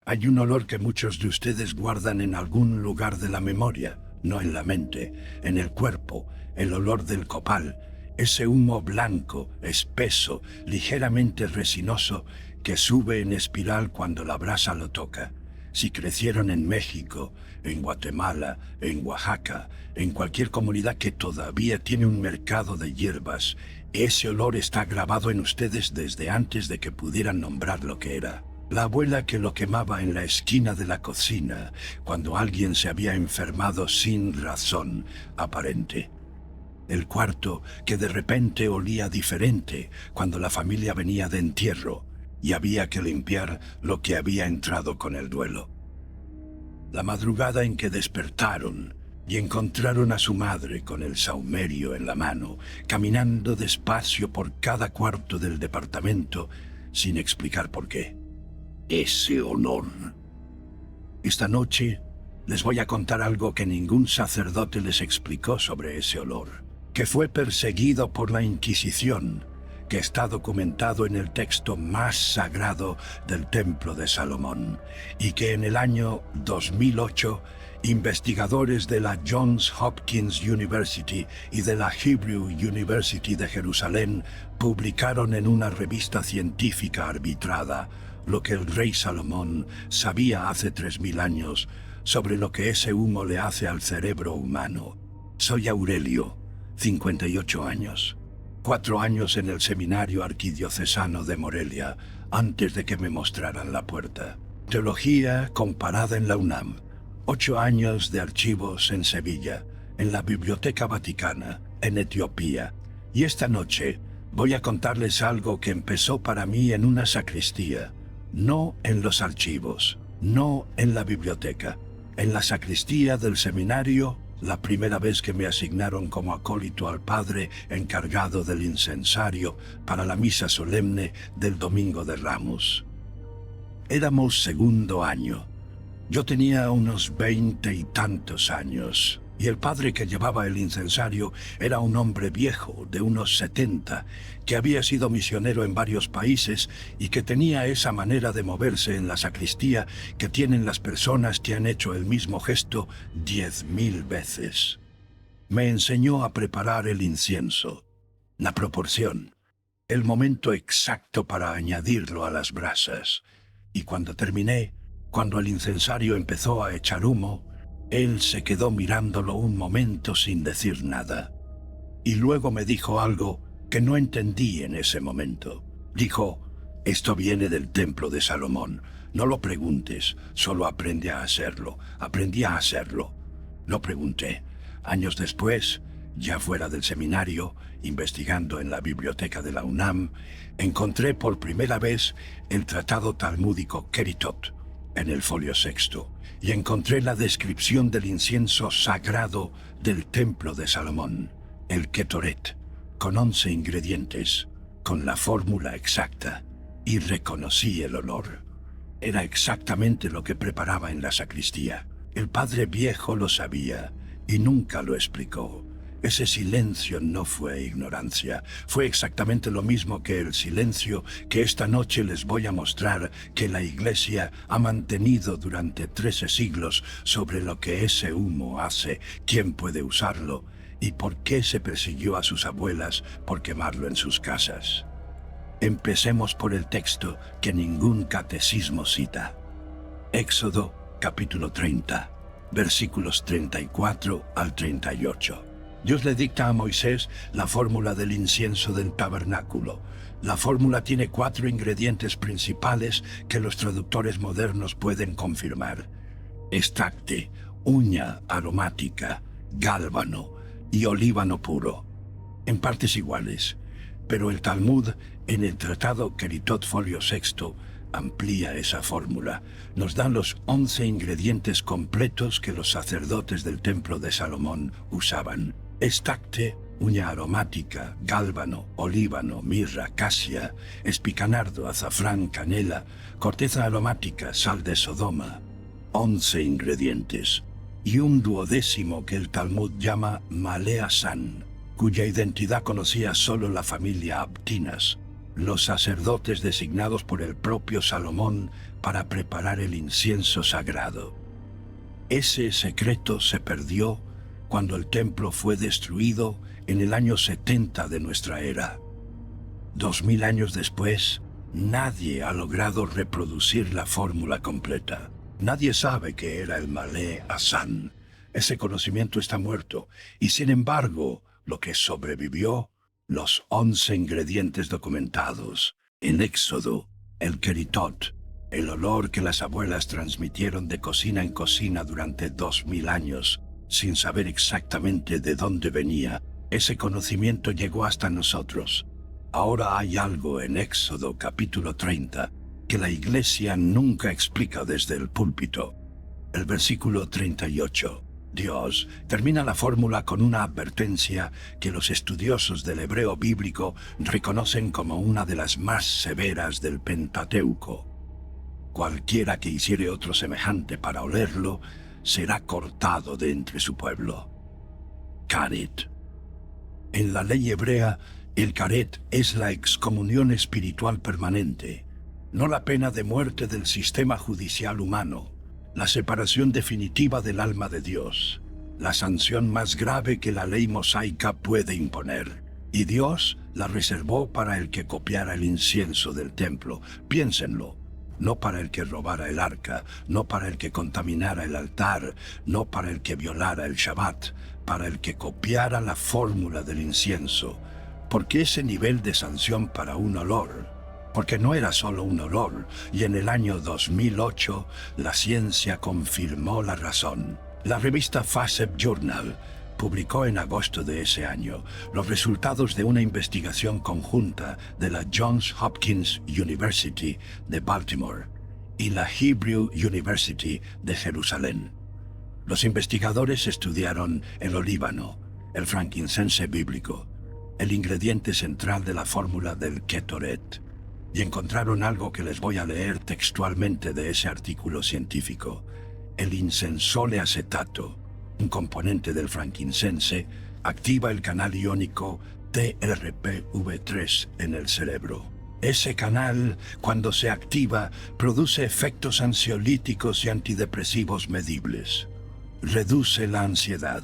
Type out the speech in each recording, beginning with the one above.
Hay un olor que muchos de ustedes guardan en algún lugar de la memoria, no en la mente, en el cuerpo, el olor del copal, ese humo blanco, espeso, ligeramente resinoso que sube en espiral cuando la brasa lo toca. Si crecieron en México, en Guatemala, en Oaxaca, en cualquier comunidad que todavía tiene un mercado de hierbas, ese olor está grabado en ustedes desde antes de que pudieran nombrar lo que era. La abuela que lo quemaba en la esquina de la cocina cuando alguien se había enfermado sin razón aparente. El cuarto que de repente olía diferente cuando la familia venía de entierro y había que limpiar lo que había entrado con el duelo. La madrugada en que despertaron y encontraron a su madre con el saumerio en la mano, caminando despacio por cada cuarto del departamento sin explicar por qué. Ese olor. Esta noche les voy a contar algo que ningún sacerdote les explicó sobre ese olor, que fue perseguido por la Inquisición, que está documentado en el texto más sagrado del Templo de Salomón, y que en el año 2008 investigadores de la Johns Hopkins University y de la Hebrew University de Jerusalén publicaron en una revista científica arbitrada lo que el rey Salomón sabía hace 3000 años sobre lo que ese humo le hace al cerebro humano. Soy Aurelio, 58 años. 4 años en el Seminario Arquidiocesano de Morelia, antes de que me mostraran la puerta. Teología comparada en la UNAM. 8 años de archivos en Sevilla, en la Biblioteca Vaticana, en Etiopía. Y esta noche voy a contarles algo que empezó para mí en una sacristía. No en los archivos, no en la biblioteca. En la sacristía del seminario, la primera vez que me asignaron como acólito al padre encargado del incensario para la misa solemne del Domingo de Ramos. Éramos segundo año. Yo tenía unos 20 y tantos años, y el padre que llevaba el incensario era un hombre viejo, de unos 70, que había sido misionero en varios países y que tenía esa manera de moverse en la sacristía que tienen las personas que han hecho el mismo gesto 10.000 veces. Me enseñó a preparar el incienso, la proporción, el momento exacto para añadirlo a las brasas, y cuando terminé, cuando el incensario empezó a echar humo, él se quedó mirándolo un momento sin decir nada. Y luego me dijo algo que no entendí en ese momento. Dijo, esto viene del templo de Salomón. No lo preguntes, solo aprende a hacerlo. Aprendí a hacerlo. Lo pregunté. Años después, ya fuera del seminario, investigando en la biblioteca de la UNAM, encontré por primera vez el tratado talmúdico Keritot en el folio sexto, y encontré la descripción del incienso sagrado del templo de Salomón, el Ketoret, con 11 ingredientes, con la fórmula exacta, y reconocí el olor. Era exactamente lo que preparaba en la sacristía. El padre viejo lo sabía y nunca lo explicó. Ese silencio no fue ignorancia, fue exactamente lo mismo que el silencio que esta noche les voy a mostrar que la Iglesia ha mantenido durante 13 siglos sobre lo que ese humo hace, quién puede usarlo y por qué se persiguió a sus abuelas por quemarlo en sus casas. Empecemos por el texto que ningún catecismo cita. Éxodo capítulo 30, versículos 34 al 38. Dios le dicta a Moisés la fórmula del incienso del tabernáculo. La fórmula tiene 4 ingredientes principales que los traductores modernos pueden confirmar: estacte, uña aromática, gálbano y olíbano puro, en partes iguales. Pero el Talmud, en el tratado Keritot folio sexto, amplía esa fórmula. Nos dan los 11 ingredientes completos que los sacerdotes del templo de Salomón usaban. Estacte, uña aromática, gálbano, olíbano, mirra, casia, espicanardo, azafrán, canela, corteza aromática, sal de Sodoma. 11 ingredientes. Y un 12º que el Talmud llama Malea San, cuya identidad conocía solo la familia Abtinas. los sacerdotes designados por el propio Salomón para preparar el incienso sagrado. Ese secreto se perdió cuando el templo fue destruido en el año 70 de nuestra era. 2000 años después, nadie ha logrado reproducir la fórmula completa. Nadie sabe qué era el Malé Hassan. Ese conocimiento está muerto, y sin embargo, lo que sobrevivió, los 11 ingredientes documentados. En Éxodo, el keritot, el olor que las abuelas transmitieron de cocina en cocina durante 2000 años, sin saber exactamente de dónde venía. Ese conocimiento llegó hasta nosotros. Ahora hay algo en Éxodo capítulo 30 que la Iglesia nunca explica desde el púlpito. El versículo 38. Dios termina la fórmula con una advertencia que los estudiosos del hebreo bíblico reconocen como una de las más severas del Pentateuco. Cualquiera que hiciere otro semejante para olerlo, será cortado de entre su pueblo. Caret. En la ley hebrea, el caret es la excomunión espiritual permanente, no la pena de muerte del sistema judicial humano, la separación definitiva del alma de Dios, la sanción más grave que la ley mosaica puede imponer. Y Dios la reservó para el que copiara el incienso del templo. Piénsenlo. No para el que robara el arca, no para el que contaminara el altar, no para el que violara el Shabbat, para el que copiara la fórmula del incienso. ¿Por qué ese nivel de sanción para un olor? Porque no era solo un olor, y en el año 2008 la ciencia confirmó la razón. La revista FASEB Journal publicó en agosto de ese año los resultados de una investigación conjunta de la Johns Hopkins University de Baltimore y la Hebrew University de Jerusalén. Los investigadores estudiaron el olíbano, el frankincense bíblico, el ingrediente central de la fórmula del Ketoret, y encontraron algo que les voy a leer textualmente de ese artículo científico. El incensole acetato, un componente del frankincense, activa el canal iónico TRPV3 en el cerebro. Ese canal, cuando se activa, produce efectos ansiolíticos y antidepresivos medibles. Reduce la ansiedad,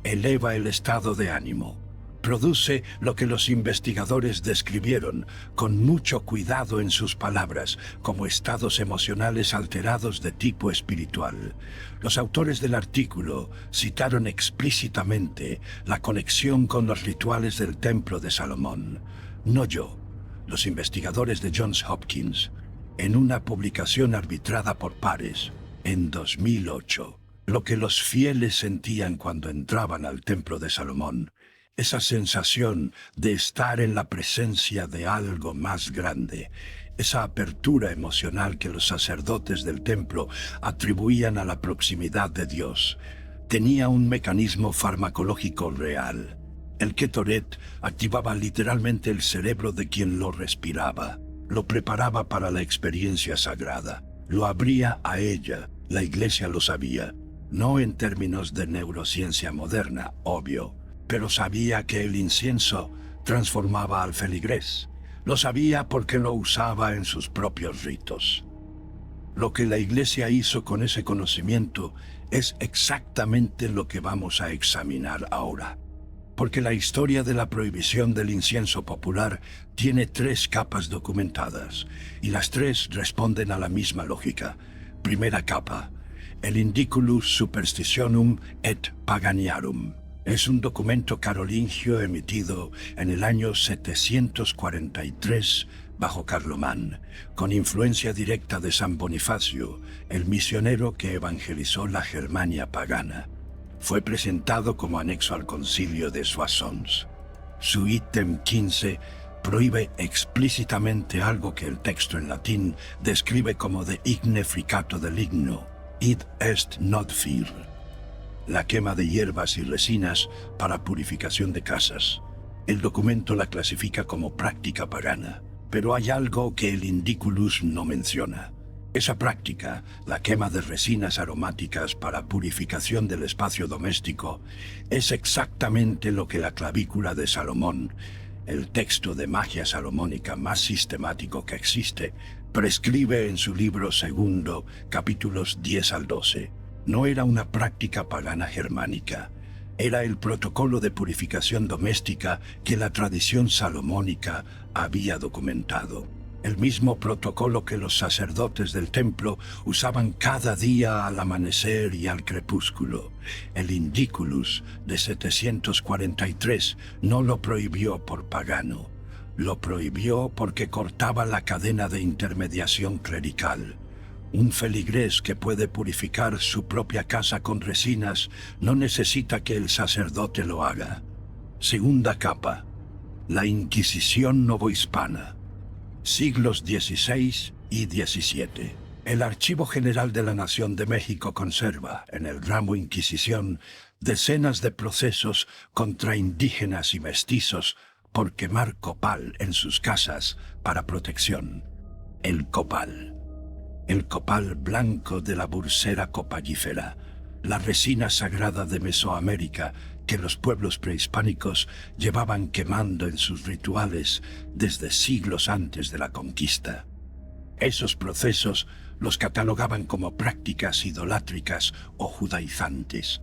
eleva el estado de ánimo, produce lo que los investigadores describieron con mucho cuidado en sus palabras como estados emocionales alterados de tipo espiritual. Los autores del artículo citaron explícitamente la conexión con los rituales del Templo de Salomón. No yo, los investigadores de Johns Hopkins, en una publicación arbitrada por pares en 2008. Lo que los fieles sentían cuando entraban al Templo de Salomón, esa sensación de estar en la presencia de algo más grande, esa apertura emocional que los sacerdotes del templo atribuían a la proximidad de Dios, tenía un mecanismo farmacológico real. El Ketoret activaba literalmente el cerebro de quien lo respiraba, lo preparaba para la experiencia sagrada, lo abría a ella. La Iglesia lo sabía, no en términos de neurociencia moderna, obvio, pero sabía que el incienso transformaba al feligrés. Lo sabía porque lo usaba en sus propios ritos. Lo que la Iglesia hizo con ese conocimiento es exactamente lo que vamos a examinar ahora. Porque la historia de la prohibición del incienso popular tiene 3 capas documentadas, y las 3 responden a la misma lógica. Primera capa, el Indiculus Superstitionum et Paganiarum. Es un documento carolingio emitido en el año 743 bajo Carlomán, con influencia directa de San Bonifacio, el misionero que evangelizó la Germania pagana. Fue presentado como anexo al concilio de Soissons. Su ítem 15 prohíbe explícitamente algo que el texto en latín describe como de igne fricato del ligno, id est not fir, la quema de hierbas y resinas para purificación de casas. El documento la clasifica como práctica pagana, pero hay algo que el Indiculus no menciona. Esa práctica, la quema de resinas aromáticas para purificación del espacio doméstico, es exactamente lo que la clavícula de Salomón, el texto de magia salomónica más sistemático que existe, prescribe en su libro segundo, capítulos 10 al 12. No era una práctica pagana germánica, era el protocolo de purificación doméstica que la tradición salomónica había documentado. El mismo protocolo que los sacerdotes del templo usaban cada día al amanecer y al crepúsculo. El Indiculus de 743 no lo prohibió por pagano, lo prohibió porque cortaba la cadena de intermediación clerical. Un feligrés que puede purificar su propia casa con resinas no necesita que el sacerdote lo haga. Segunda capa. La Inquisición novohispana. Siglos XVI y XVII. El Archivo General de la Nación de México conserva, en el ramo Inquisición, decenas de procesos contra indígenas y mestizos por quemar copal en sus casas para protección. El copal blanco de la Bursera copallífera, la resina sagrada de Mesoamérica que los pueblos prehispánicos llevaban quemando en sus rituales desde siglos antes de la conquista. Esos procesos los catalogaban como prácticas idolátricas o judaizantes.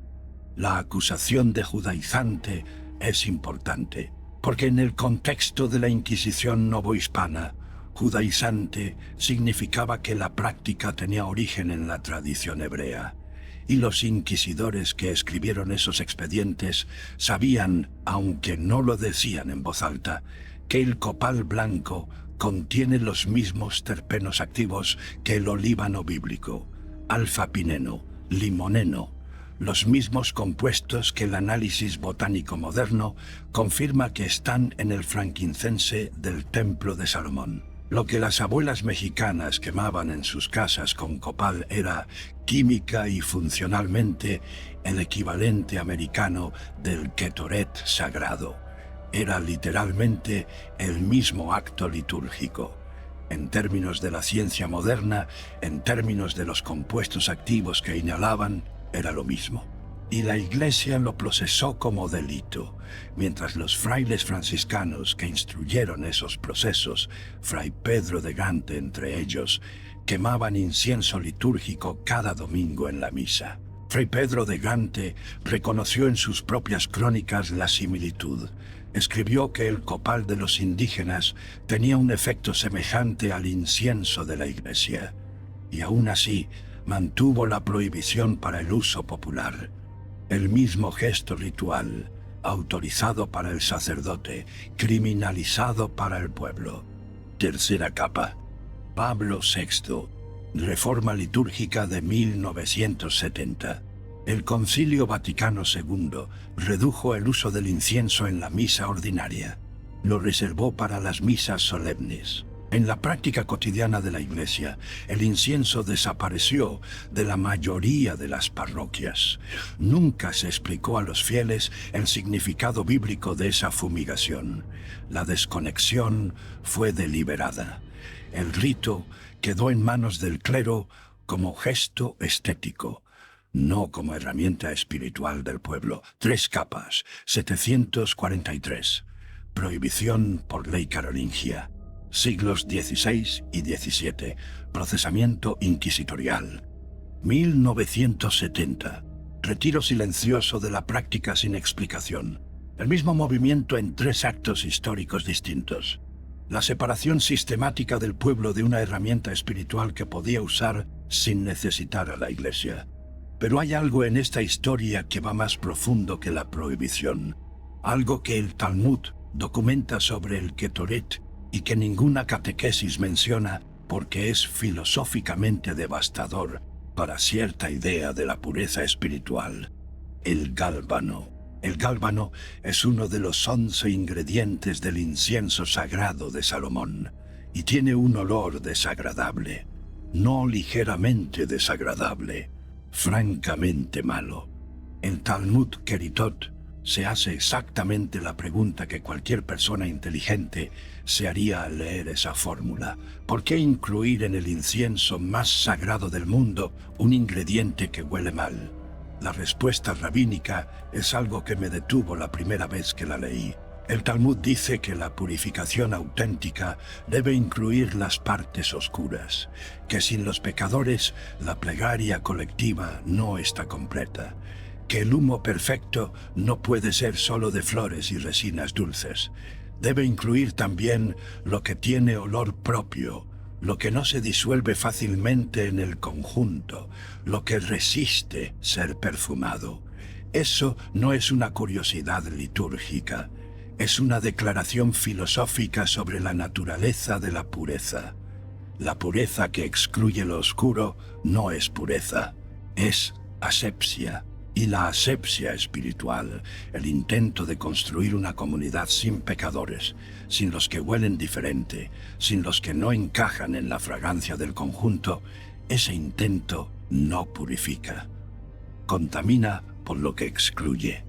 La acusación de judaizante es importante, porque en el contexto de la Inquisición novohispana, judaizante significaba que la práctica tenía origen en la tradición hebrea, y los inquisidores que escribieron esos expedientes sabían, aunque no lo decían en voz alta, que el copal blanco contiene los mismos terpenos activos que el olíbano bíblico, alfa-pineno, limoneno, los mismos compuestos que el análisis botánico moderno confirma que están en el frankincense del Templo de Salomón. Lo que las abuelas mexicanas quemaban en sus casas con copal era química y funcionalmente el equivalente americano del Ketoret sagrado. Era literalmente el mismo acto litúrgico. En términos de la ciencia moderna, en términos de los compuestos activos que inhalaban, era lo mismo. Y la Iglesia lo procesó como delito, mientras los frailes franciscanos que instruyeron esos procesos, Fray Pedro de Gante entre ellos, quemaban incienso litúrgico cada domingo en la misa. Fray Pedro de Gante reconoció en sus propias crónicas la similitud. Escribió que el copal de los indígenas tenía un efecto semejante al incienso de la Iglesia, y aún así mantuvo la prohibición para el uso popular. El mismo gesto ritual, autorizado para el sacerdote, criminalizado para el pueblo. Tercera capa. Pablo VI. Reforma litúrgica de 1970. El Concilio Vaticano II redujo el uso del incienso en la misa ordinaria. Lo reservó para las misas solemnes. En la práctica cotidiana de la Iglesia, el incienso desapareció de la mayoría de las parroquias. Nunca se explicó a los fieles el significado bíblico de esa fumigación. La desconexión fue deliberada. El rito quedó en manos del clero como gesto estético, no como herramienta espiritual del pueblo. 3 capas, 743. Prohibición por ley carolingia. Siglos XVI y XVII. Procesamiento inquisitorial. 1970. Retiro silencioso de la práctica sin explicación. El mismo movimiento en 3 actos históricos distintos. La separación sistemática del pueblo de una herramienta espiritual que podía usar sin necesitar a la Iglesia. Pero hay algo en esta historia que va más profundo que la prohibición. Algo que el Talmud documenta sobre el Ketoret y que ninguna catequesis menciona porque es filosóficamente devastador para cierta idea de la pureza espiritual. El gálbano. El gálbano es uno de los 11 ingredientes del incienso sagrado de Salomón y tiene un olor desagradable, no ligeramente desagradable, francamente malo. El Talmud Keritot se hace exactamente la pregunta que cualquier persona inteligente se haría al leer esa fórmula. ¿Por qué incluir en el incienso más sagrado del mundo un ingrediente que huele mal? La respuesta rabínica es algo que me detuvo la primera vez que la leí. El Talmud dice que la purificación auténtica debe incluir las partes oscuras, que sin los pecadores la plegaria colectiva no está completa, que el humo perfecto no puede ser solo de flores y resinas dulces. Debe incluir también lo que tiene olor propio, lo que no se disuelve fácilmente en el conjunto, lo que resiste ser perfumado. Eso no es una curiosidad litúrgica, es una declaración filosófica sobre la naturaleza de la pureza. La pureza que excluye lo oscuro no es pureza, es asepsia. Y la asepsia espiritual, el intento de construir una comunidad sin pecadores, sin los que huelen diferente, sin los que no encajan en la fragancia del conjunto, ese intento no purifica. Contamina por lo que excluye.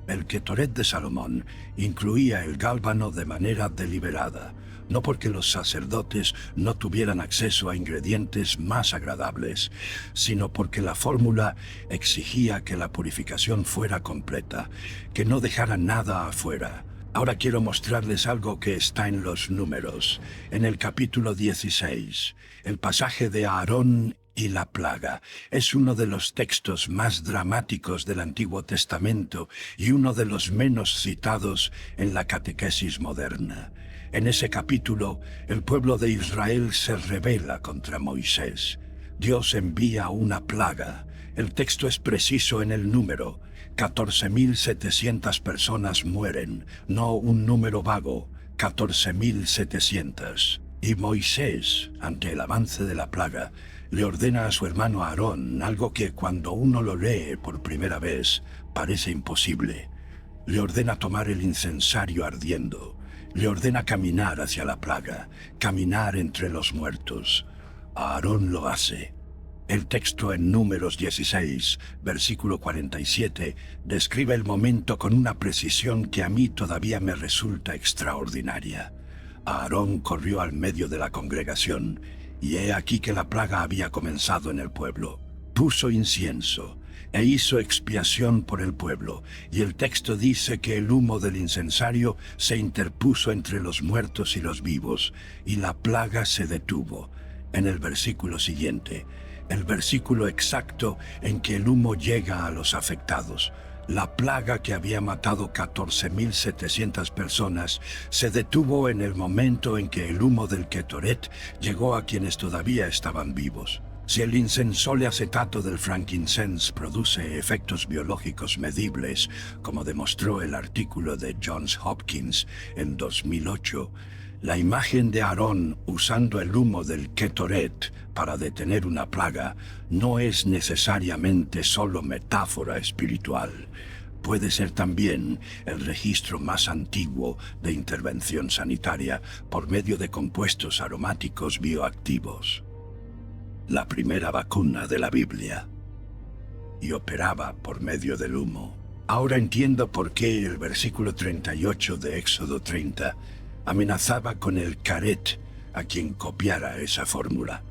El Ketoret de Salomón incluía el gálbano de manera deliberada, no porque los sacerdotes no tuvieran acceso a ingredientes más agradables, sino porque la fórmula exigía que la purificación fuera completa, que no dejara nada afuera. Ahora quiero mostrarles algo que está en los Números, en el capítulo 16, el pasaje de Aarón y la plaga. Es uno de los textos más dramáticos del Antiguo Testamento y uno de los menos citados en la catequesis moderna. En ese capítulo, el pueblo de Israel se rebela contra Moisés. Dios envía una plaga. El texto es preciso en el número. 14.700 personas mueren, no un número vago, 14.700. Y Moisés, ante el avance de la plaga, le ordena a su hermano Aarón algo que cuando uno lo lee por primera vez parece imposible. Le ordena tomar el incensario ardiendo. Le ordena caminar hacia la plaga, caminar entre los muertos. Aarón lo hace. El texto en Números 16, versículo 47, describe el momento con una precisión que a mí todavía me resulta extraordinaria. Aarón corrió al medio de la congregación, y he aquí que la plaga había comenzado en el pueblo. Puso incienso e hizo expiación por el pueblo, y el texto dice que el humo del incensario se interpuso entre los muertos y los vivos, y la plaga se detuvo. En el versículo siguiente, el versículo exacto en que el humo llega a los afectados, la plaga que había matado 14.700 personas se detuvo en el momento en que el humo del Ketoret llegó a quienes todavía estaban vivos. Si el incensole acetato del frankincense produce efectos biológicos medibles, como demostró el artículo de Johns Hopkins en 2008, la imagen de Aarón usando el humo del Ketoret para detener una plaga no es necesariamente solo metáfora espiritual. Puede ser también el registro más antiguo de intervención sanitaria por medio de compuestos aromáticos bioactivos. La primera vacuna de la Biblia. Y operaba por medio del humo. Ahora entiendo por qué el versículo 38 de Éxodo 30 amenazaba con el caret a quien copiara esa fórmula.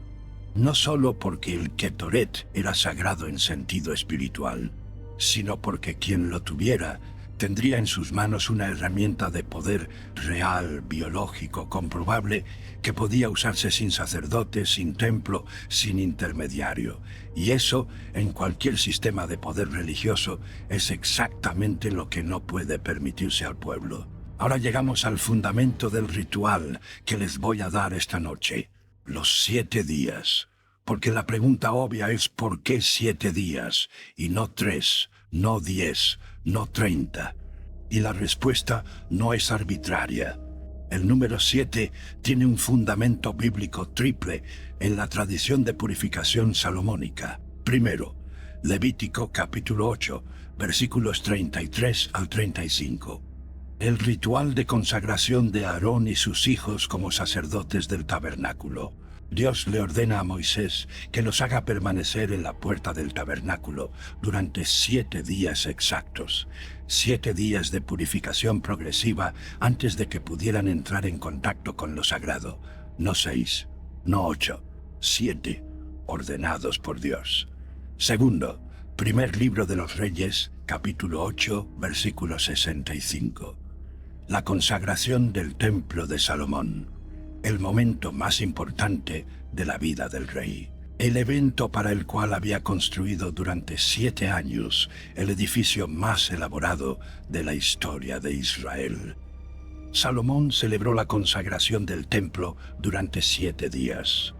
No solo porque el Ketoret era sagrado en sentido espiritual, sino porque quien lo tuviera tendría en sus manos una herramienta de poder real, biológico, comprobable, que podía usarse sin sacerdote, sin templo, sin intermediario. Y eso, en cualquier sistema de poder religioso, es exactamente lo que no puede permitirse al pueblo. Ahora llegamos al fundamento del ritual que les voy a dar esta noche. Los 7 días. Porque la pregunta obvia es ¿por qué 7 días? Y no 3, no 10, no 30. Y la respuesta no es arbitraria. El número 7 tiene un fundamento bíblico triple en la tradición de purificación salomónica. Primero, Levítico capítulo 8, versículos 33 al 35. El ritual de consagración de Aarón y sus hijos como sacerdotes del tabernáculo. Dios le ordena a Moisés que los haga permanecer en la puerta del tabernáculo durante 7 días exactos, 7 días de purificación progresiva antes de que pudieran entrar en contacto con lo sagrado. No 6, no 8, 7, ordenados por Dios. Segundo, primer libro de los Reyes, capítulo 8, versículo 65. La consagración del Templo de Salomón, el momento más importante de la vida del rey. El evento para el cual había construido durante 7 años el edificio más elaborado de la historia de Israel. Salomón celebró la consagración del templo durante 7 días.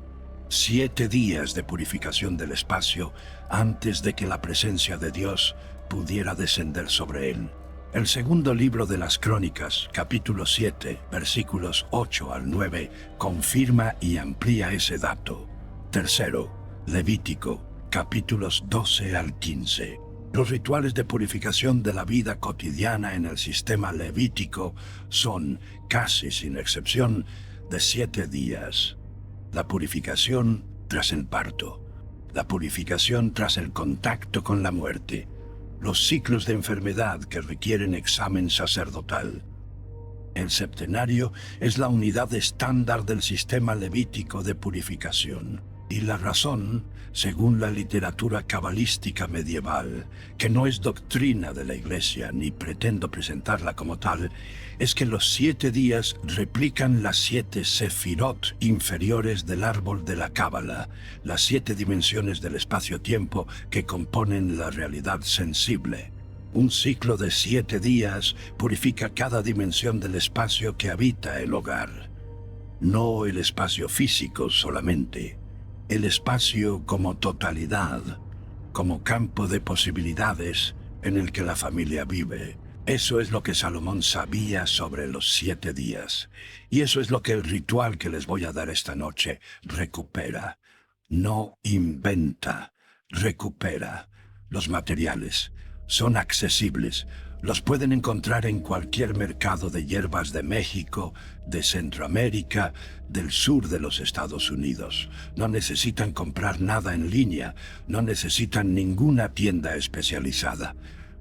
7 días de purificación del espacio antes de que la presencia de Dios pudiera descender sobre él. El segundo libro de las Crónicas, capítulo 7, versículos 8 al 9, confirma y amplía ese dato. Tercero, Levítico, capítulos 12 al 15. Los rituales de purificación de la vida cotidiana en el sistema levítico son, casi sin excepción, de 7 días. La purificación tras el parto, la purificación tras el contacto con la muerte, los ciclos de enfermedad que requieren examen sacerdotal. El septenario es la unidad estándar del sistema levítico de purificación. Y la razón, según la literatura cabalística medieval, que no es doctrina de la Iglesia ni pretendo presentarla como tal, es que los 7 días replican las 7 sefirot inferiores del árbol de la Cábala, las 7 dimensiones del espacio-tiempo que componen la realidad sensible. Un ciclo de 7 días purifica cada dimensión del espacio que habita el hogar. No el espacio físico solamente. El espacio como totalidad, como campo de posibilidades en el que la familia vive. Eso es lo que Salomón sabía sobre los 7 días. Y eso es lo que el ritual que les voy a dar esta noche recupera. No inventa, recupera. Los materiales son accesibles. Los pueden encontrar en cualquier mercado de hierbas de México, de Centroamérica, del sur de los Estados Unidos. No necesitan comprar nada en línea, no necesitan ninguna tienda especializada.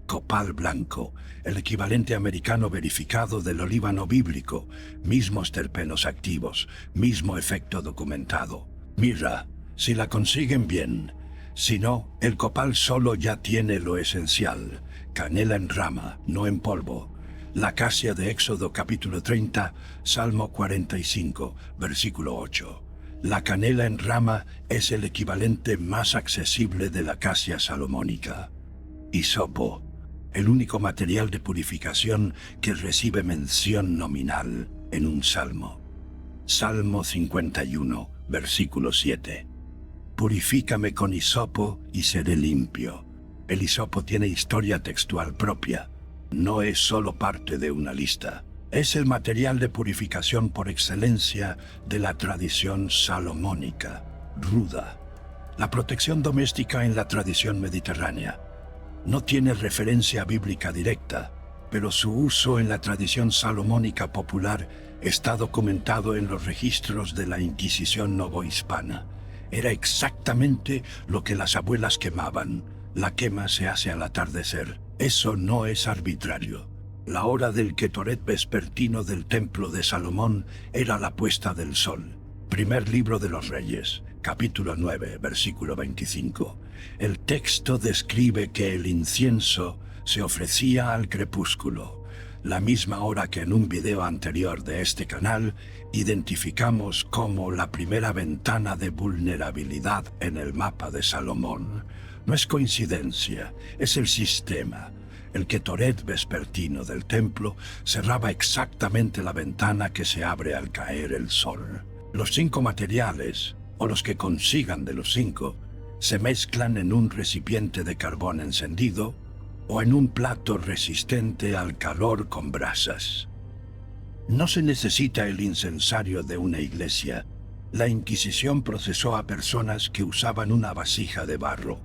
Copal blanco, el equivalente americano verificado del olíbano bíblico, mismos terpenos activos, mismo efecto documentado. Mirra, si la consiguen bien. Si no, el copal solo ya tiene lo esencial. Canela en rama, no en polvo. La acacia de Éxodo capítulo 30, Salmo 45, versículo 8. La canela en rama es el equivalente más accesible de la acacia salomónica. Hisopo, el único material de purificación que recibe mención nominal en un salmo. Salmo 51, versículo 7. Purifícame con hisopo y seré limpio. El hisopo tiene historia textual propia. No es solo parte de una lista. Es el material de purificación por excelencia de la tradición salomónica, ruda. La protección doméstica en la tradición mediterránea no tiene referencia bíblica directa, pero su uso en la tradición salomónica popular está documentado en los registros de la Inquisición novohispana. Era exactamente lo que las abuelas quemaban. La quema se hace al atardecer. Eso no es arbitrario. La hora del Ketoret vespertino del templo de Salomón era la puesta del sol. Primer libro de los Reyes, capítulo 9, versículo 25. El texto describe que el incienso se ofrecía al crepúsculo, la misma hora que en un video anterior de este canal identificamos como la primera ventana de vulnerabilidad en el mapa de Salomón. No es coincidencia, es el sistema. El Ketoret vespertino del templo cerraba exactamente la ventana que se abre al caer el sol. Los 5 materiales, o los que consigan de los 5, se mezclan en un recipiente de carbón encendido o en un plato resistente al calor con brasas. No se necesita el incensario de una iglesia. La Inquisición procesó a personas que usaban una vasija de barro.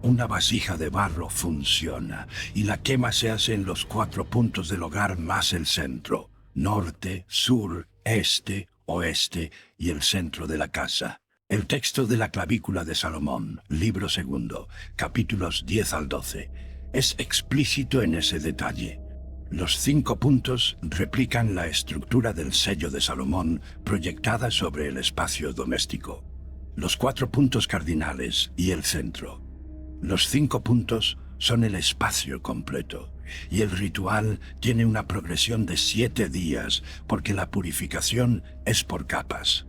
Una vasija de barro funciona y la quema se hace en los 4 puntos del hogar más el centro: norte, sur, este, oeste y el centro de la casa. El texto de la clavícula de Salomón, libro 2, capítulos 10 al 12, es explícito en ese detalle. Los 5 puntos replican la estructura del sello de Salomón proyectada sobre el espacio doméstico. Los 4 puntos cardinales y el centro. Los 5 puntos son el espacio completo. Y el ritual tiene una progresión de 7 días, porque la purificación es por capas.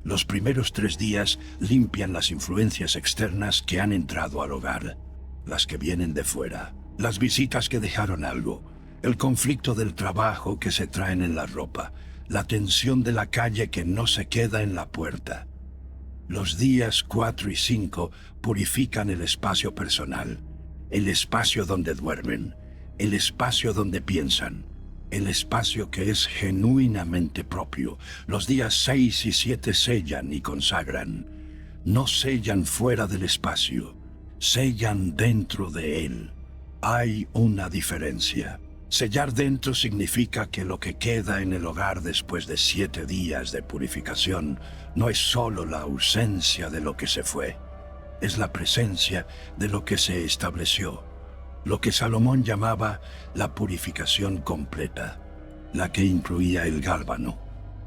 Los primeros 3 días limpian las influencias externas que han entrado al hogar, las que vienen de fuera, las visitas que dejaron algo, el conflicto del trabajo que se traen en la ropa, la tensión de la calle que no se queda en la puerta. Los días 4 y 5 purifican el espacio personal, el espacio donde duermen, el espacio donde piensan, el espacio que es genuinamente propio. Los días 6 y 7 sellan y consagran. No sellan fuera del espacio, sellan dentro de él. Hay una diferencia. Sellar dentro significa que lo que queda en el hogar después de 7 días de purificación no es solo la ausencia de lo que se fue, es la presencia de lo que se estableció. Lo que Salomón llamaba la purificación completa, la que incluía el gálbano,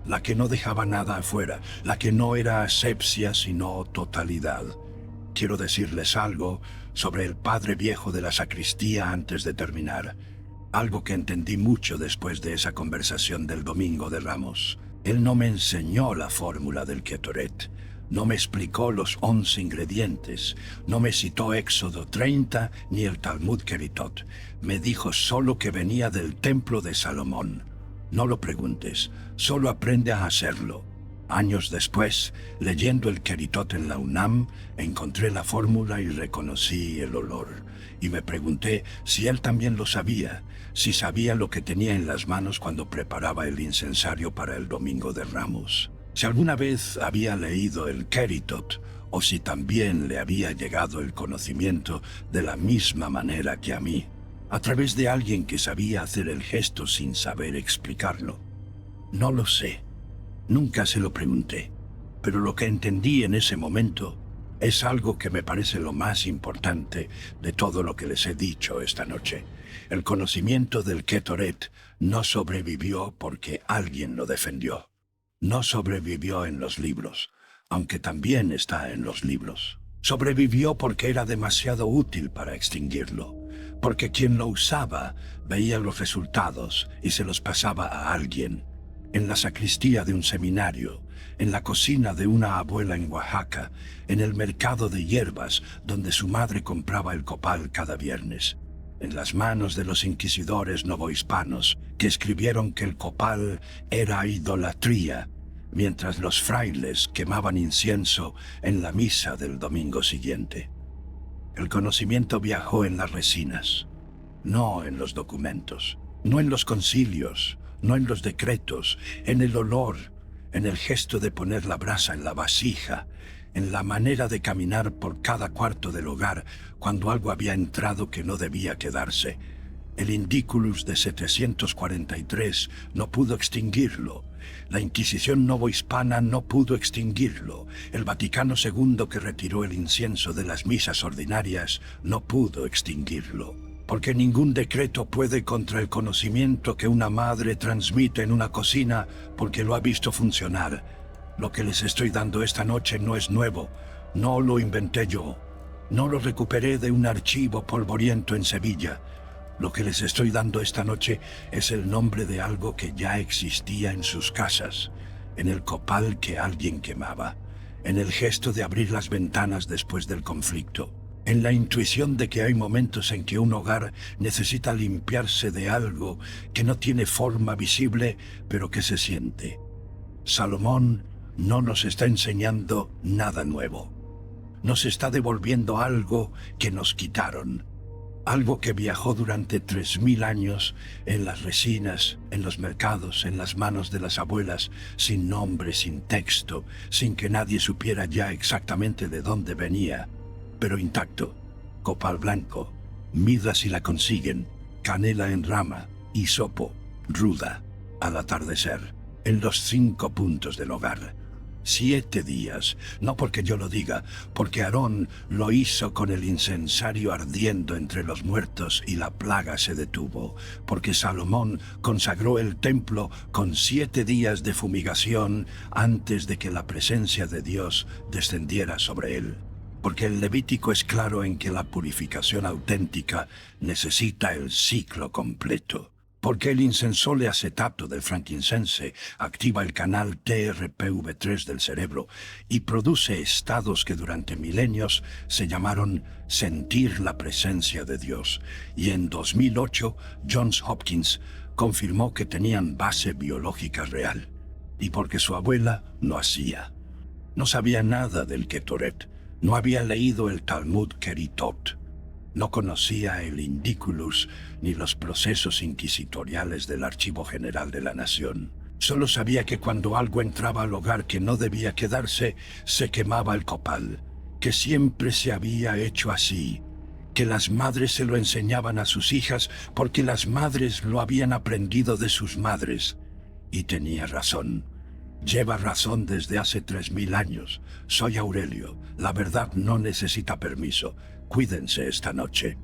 la que no dejaba nada afuera, la que no era asepsia sino totalidad. Quiero decirles algo sobre el padre viejo de la sacristía antes de terminar, algo que entendí mucho después de esa conversación del Domingo de Ramos. Él no me enseñó la fórmula del Ketoret, no me explicó los 11 ingredientes, no me citó Éxodo 30 ni el Talmud Keritot. Me dijo solo que venía del templo de Salomón. No lo preguntes, solo aprende a hacerlo. Años después, leyendo el Keritot en la UNAM, encontré la fórmula y reconocí el olor. Y me pregunté si él también lo sabía, si sabía lo que tenía en las manos cuando preparaba el incensario para el Domingo de Ramos. Si alguna vez había leído el Keritot, o si también le había llegado el conocimiento de la misma manera que a mí, a través de alguien que sabía hacer el gesto sin saber explicarlo. No lo sé. Nunca se lo pregunté, pero lo que entendí en ese momento es algo que me parece lo más importante de todo lo que les he dicho esta noche. El conocimiento del Ketoret no sobrevivió porque alguien lo defendió. No sobrevivió en los libros, aunque también está en los libros. Sobrevivió porque era demasiado útil para extinguirlo, porque quien lo usaba veía los resultados y se los pasaba a alguien. En la sacristía de un seminario, en la cocina de una abuela en Oaxaca, en el mercado de hierbas donde su madre compraba el copal cada viernes, en las manos de los inquisidores novohispanos que escribieron que el copal era idolatría, mientras los frailes quemaban incienso en la misa del domingo siguiente. El conocimiento viajó en las resinas, no en los documentos, no en los concilios, no en los decretos, en el olor, en el gesto de poner la brasa en la vasija, en la manera de caminar por cada cuarto del hogar cuando algo había entrado que no debía quedarse. El Indiculus de 743 no pudo extinguirlo. La Inquisición novohispana no pudo extinguirlo. El Vaticano II, que retiró el incienso de las misas ordinarias, no pudo extinguirlo. Porque ningún decreto puede contra el conocimiento que una madre transmite en una cocina porque lo ha visto funcionar. Lo que les estoy dando esta noche no es nuevo, no lo inventé yo, no lo recuperé de un archivo polvoriento en Sevilla. Lo que les estoy dando esta noche es el nombre de algo que ya existía en sus casas, en el copal que alguien quemaba, en el gesto de abrir las ventanas después del conflicto, en la intuición de que hay momentos en que un hogar necesita limpiarse de algo que no tiene forma visible, pero que se siente. Salomón no nos está enseñando nada nuevo. Nos está devolviendo algo que nos quitaron. Algo que viajó durante 3000 años en las resinas, en los mercados, en las manos de las abuelas, sin nombre, sin texto, sin que nadie supiera ya exactamente de dónde venía, pero intacto. Copal blanco, mirra si la consiguen, canela en rama, hisopo, ruda, al atardecer, en los 5 puntos del hogar. 7 días, no porque yo lo diga, porque Aarón lo hizo con el incensario ardiendo entre los muertos y la plaga se detuvo, porque Salomón consagró el templo con 7 días de fumigación antes de que la presencia de Dios descendiera sobre él. porque el Levítico es claro en que la purificación auténtica necesita el ciclo completo. Porque el insensole acetato del frankincense activa el canal TRPV3 del cerebro y produce estados que durante milenios se llamaron sentir la presencia de Dios. Y en 2008, Johns Hopkins confirmó que tenían base biológica real. Y porque su abuela lo hacía. No sabía nada del Ketoret, no había leído el Talmud Keritot. No conocía el Indiculus ni los procesos inquisitoriales del Archivo General de la Nación. Solo sabía que cuando algo entraba al hogar que no debía quedarse, se quemaba el copal, que siempre se había hecho así, que las madres se lo enseñaban a sus hijas porque las madres lo habían aprendido de sus madres. Y tenía razón. Lleva razón desde hace 3000 años. Soy Aurelio. La verdad no necesita permiso. Cuídense esta noche.